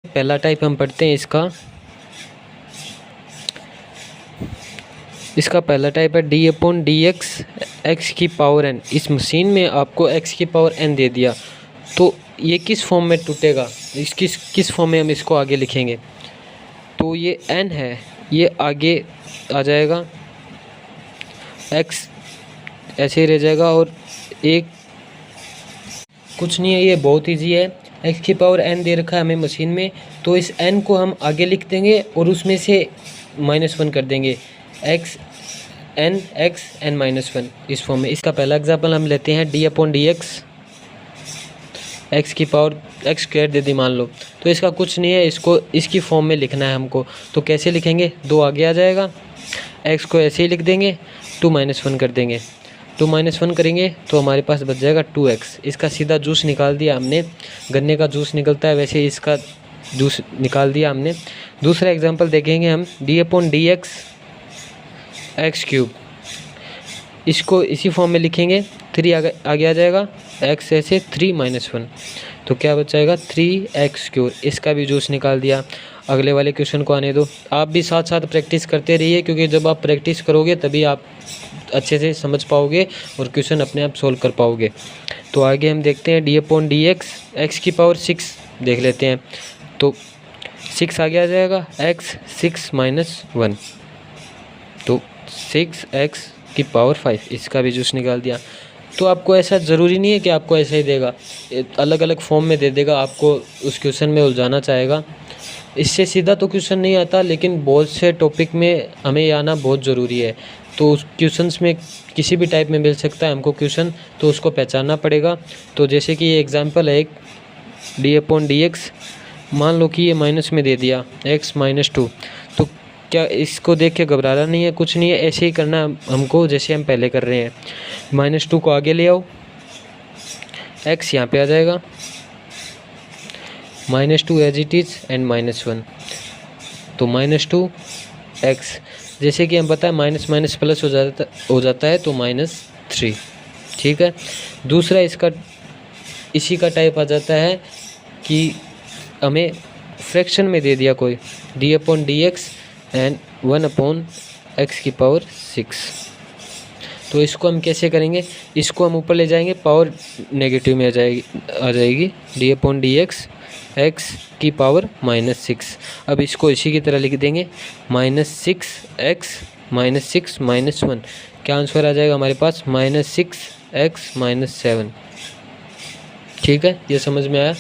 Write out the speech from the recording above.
पहला टाइप हम पढ़ते हैं इसका पहला टाइप है d/dx x की पावर n। इस मशीन में आपको x की पावर n दे दिया, तो ये किस फॉर्म में टूटेगा, किस फॉर्म में हम इसको आगे लिखेंगे। तो ये n है, ये आगे आ जाएगा, x ऐसे ही रह जाएगा, और एक कुछ नहीं है, ये बहुत ईजी है। x की पावर n दे रखा है हमें मशीन में, तो इस n को हम आगे लिख देंगे और उसमें से -1 कर देंगे, x n-1 इस फॉर्म में। इसका पहला एग्जाम्पल हम लेते हैं d/dx x की पावर x स्क्वायर दे दी मान लो, तो इसका कुछ नहीं है, इसको इसकी फॉर्म में लिखना है हमको। तो कैसे लिखेंगे, 2 आगे आ जाएगा, x को ऐसे ही लिख देंगे, 2 -1 कर देंगे, 2 -1 करेंगे तो हमारे पास बच जाएगा 2x। इसका सीधा जूस निकाल दिया हमने, गन्ने का जूस निकलता है वैसे इसका जूस निकाल दिया हमने। दूसरा एग्जांपल देखेंगे हम d/dx x क्यूब, इसको इसी फॉर्म में लिखेंगे, 3 आगे आ जाएगा, x ऐसे 3 -1, तो क्या बच जाएगा 3x²। इसका भी जूस निकाल दिया। अगले वाले क्वेश्चन को आने दो, आप भी साथ साथ प्रैक्टिस करते रहिए, क्योंकि जब आप प्रैक्टिस करोगे तभी आप अच्छे से समझ पाओगे और क्वेश्चन अपने आप सोल्व कर पाओगे। तो आगे हम देखते हैं d/dx x की पावर 6 देख लेते हैं, तो 6 आगे आ जाएगा, x 6 -1, तो 6x की पावर 5, इसका भी जूस निकाल दिया। तो आपको ऐसा ज़रूरी नहीं है कि आपको ऐसा ही देगा, अलग अलग फॉर्म में दे देगा, आपको उस क्वेश्चन में उलझाना चाहेगा। इससे सीधा तो क्वेश्चन नहीं आता, लेकिन बहुत से टॉपिक में हमें ये आना बहुत ज़रूरी है। तो उस क्वेश्चंस में किसी भी टाइप में मिल सकता है हमको क्वेश्चन, तो उसको पहचानना पड़ेगा। तो जैसे कि ये एग्जांपल है एक d/dx, मान लो कि ये माइनस में दे दिया x -2, तो क्या इसको देख के घबराना नहीं है, कुछ नहीं है, ऐसे ही करना हमको जैसे हम पहले कर रहे हैं। -2 को आगे ले आओ, x यहाँ पे आ जाएगा, -2 एज इट इज़ एंड -1, तो -2x, जैसे कि हम पता है माइनस माइनस प्लस हो जाता है, तो -3, ठीक है। दूसरा इसका इसी का टाइप आ जाता है कि हमें फ्रैक्शन में दे दिया कोई d/dx एंड 1/x की पावर 6, तो इसको हम कैसे करेंगे, इसको हम ऊपर ले जाएंगे, पावर नेगेटिव में आ जाएगी d/dx x की पावर -6। अब इसको इसी की तरह लिख देंगे, -6x -6 -1, क्या आंसर आ जाएगा हमारे पास, -6x -7, ठीक है। ये समझ में आया।